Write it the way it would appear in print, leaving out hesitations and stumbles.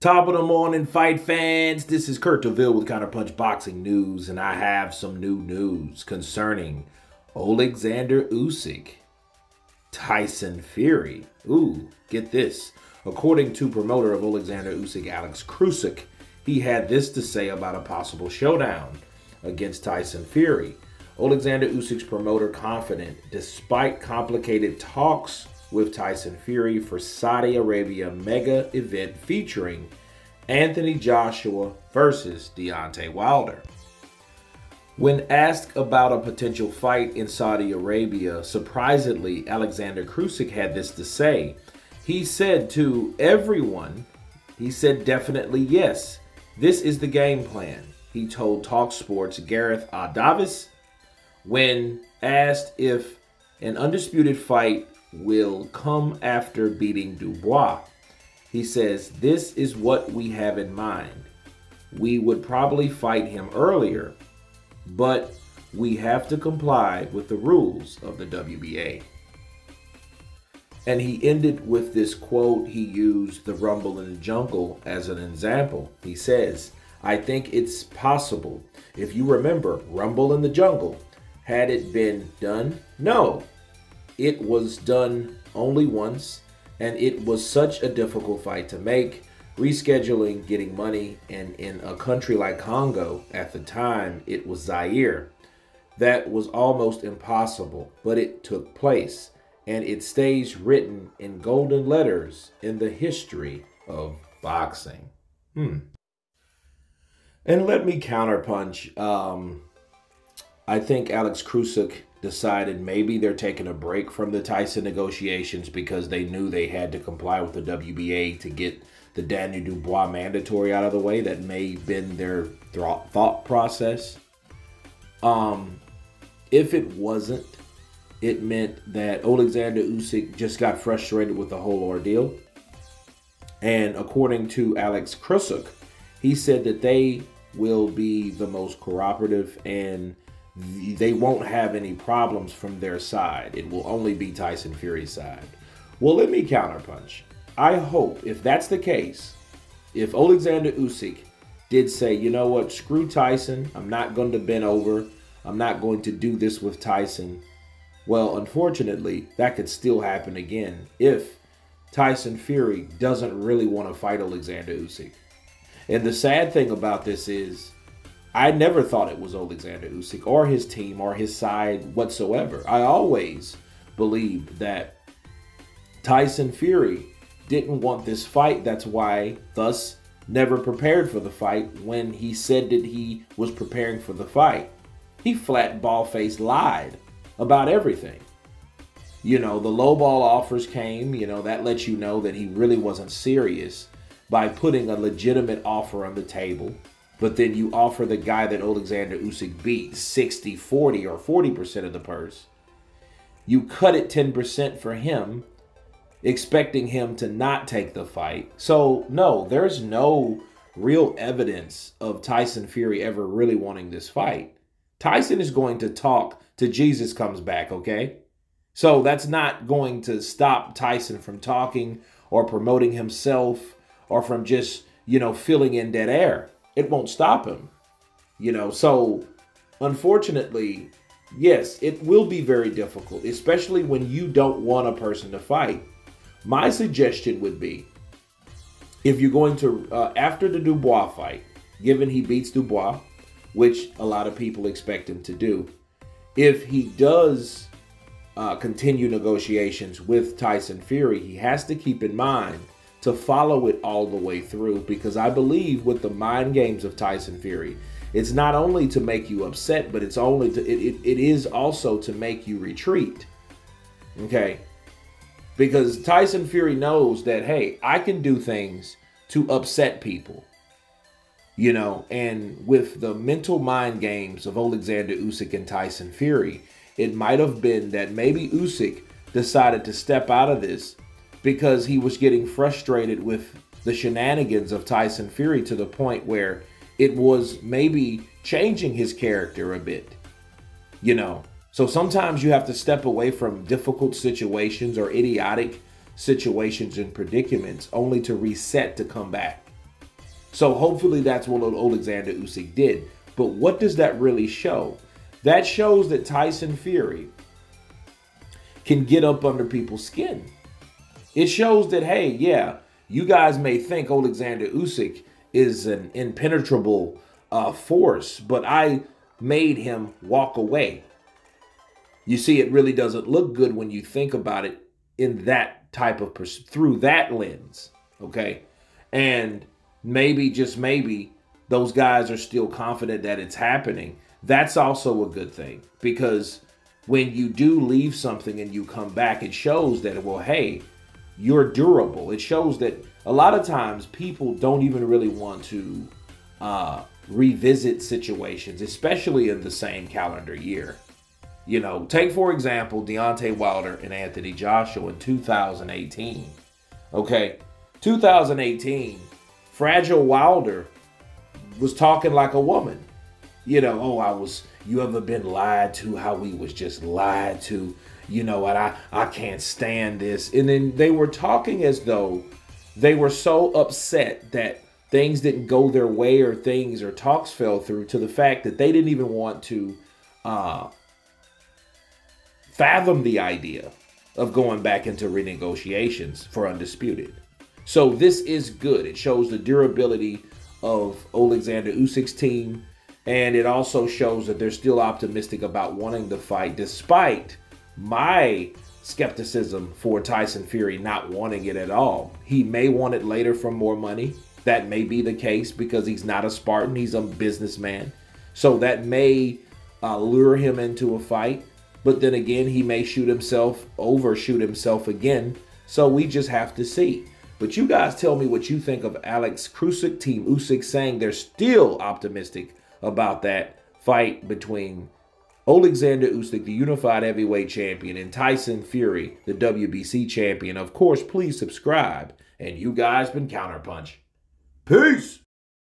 Top of the morning, fight fans. This is Kurt DeVille with Counterpunch Boxing News, and I have some new news concerning Alexander Usyk, Tyson Fury. Ooh, get this. According to promoter of Alexander Usyk, Alex Usyk, he had this to say about a possible showdown against Tyson Fury. Alexander Usyk's promoter confident, despite complicated talks with Tyson Fury for Saudi Arabia mega event featuring Anthony Joshua versus Deontay Wilder. When asked about a potential fight in Saudi Arabia, surprisingly, Alexander Usyk had this to say. He said to everyone, he said definitely yes, this is the game plan. He told TalkSport's Gareth Davis when asked if an undisputed fight will come after beating Dubois. He says, this is what we have in mind. We would probably fight him earlier, but we have to comply with the rules of the WBA. And he ended with this quote. He used the Rumble in the Jungle as an example. He says, I think it's possible. If you remember Rumble in the Jungle, had it been done? No. It was done only once, and it was such a difficult fight to make. Rescheduling, getting money, and in a country like Congo, at the time, it was Zaire. That was almost impossible, but it took place, and it stays written in golden letters in the history of boxing. And let me counterpunch. I think Alex Usyk decided maybe they're taking a break from the Tyson negotiations because they knew they had to comply with the WBA to get the Daniel Dubois mandatory out of the way. That may have been their thought process. If it wasn't, it meant that Alexander Usyk just got frustrated with the whole ordeal. And according to Alex Usyk, he said that they will be the most cooperative and they won't have any problems from their side. It will only be Tyson Fury's side. Well, let me counterpunch. I hope, if that's the case, if Alexander Usyk did say, you know what, screw Tyson, I'm not going to bend over, I'm not going to do this with Tyson. Well, unfortunately, that could still happen again if Tyson Fury doesn't really want to fight Alexander Usyk. And the sad thing about this is, I never thought it was Alexander Usyk or his team or his side whatsoever. I always believed that Tyson Fury didn't want this fight. That's why, thus, never prepared for the fight when he said that he was preparing for the fight. He flat ball-faced lied about everything. You know, the lowball offers came, that lets you know that he really wasn't serious by putting a legitimate offer on the table. But then you offer the guy that Alexander Usyk beat 60-40 or 40% of the purse. You cut it 10% for him, expecting him to not take the fight. So, no, there's no real evidence of Tyson Fury ever really wanting this fight. Tyson is going to talk till Jesus comes back, okay? So that's not going to stop Tyson from talking or promoting himself or from just, filling in dead air. It won't stop him, So, unfortunately, yes, it will be very difficult, especially when you don't want a person to fight. My suggestion would be, if you're going to, after the Dubois fight, given he beats Dubois, which a lot of people expect him to do, if he does continue negotiations with Tyson Fury, he has to keep in mind to follow it all the way through, because I believe with the mind games of Tyson Fury, it's not only to make you upset, but it is also to make you retreat. Okay? Because Tyson Fury knows that, hey, I can do things to upset people. And with the mental mind games of Alexander Usyk and Tyson Fury, it might have been that maybe Usyk decided to step out of this because he was getting frustrated with the shenanigans of Tyson Fury to the point where it was maybe changing his character a bit. So sometimes you have to step away from difficult situations or idiotic situations and predicaments only to reset to come back. So hopefully that's what Alexander Usyk did. But what does that really show? That shows that Tyson Fury can get up under people's skin. It shows that, hey, yeah, you guys may think Alexander Usyk is an impenetrable force, but I made him walk away. You see, it really doesn't look good when you think about it in that type of through that lens, okay? And maybe, just maybe, those guys are still confident that it's happening. That's also a good thing, because when you do leave something and you come back, it shows that, well, hey, you're durable. It shows that a lot of times people don't even really want to revisit situations, especially in the same calendar year. You know, take, for example, Deontay Wilder and Anthony Joshua in 2018. Okay, 2018, Fragile Wilder was talking like a woman. You know, oh, you ever been lied to, how we was just lied to, you know what, I can't stand this. And then they were talking as though they were so upset that things didn't go their way, or talks fell through, to the fact that they didn't even want to fathom the idea of going back into renegotiations for Undisputed. So this is good. It shows the durability of Alexander Usyk's team, and it also shows that they're still optimistic about wanting the fight, despite my skepticism for Tyson Fury not wanting it at all. He may want it later for more money. That may be the case, because he's not a Spartan. He's a businessman. So that may lure him into a fight. But then again, he may overshoot himself again. So we just have to see. But you guys tell me what you think of Alex Usyk, Team Usyk, saying they're still optimistic about that fight between Alexander Usyk, the unified heavyweight champion, and Tyson Fury, the WBC champion. Of course, please subscribe. And you guys been Counterpunch. Peace!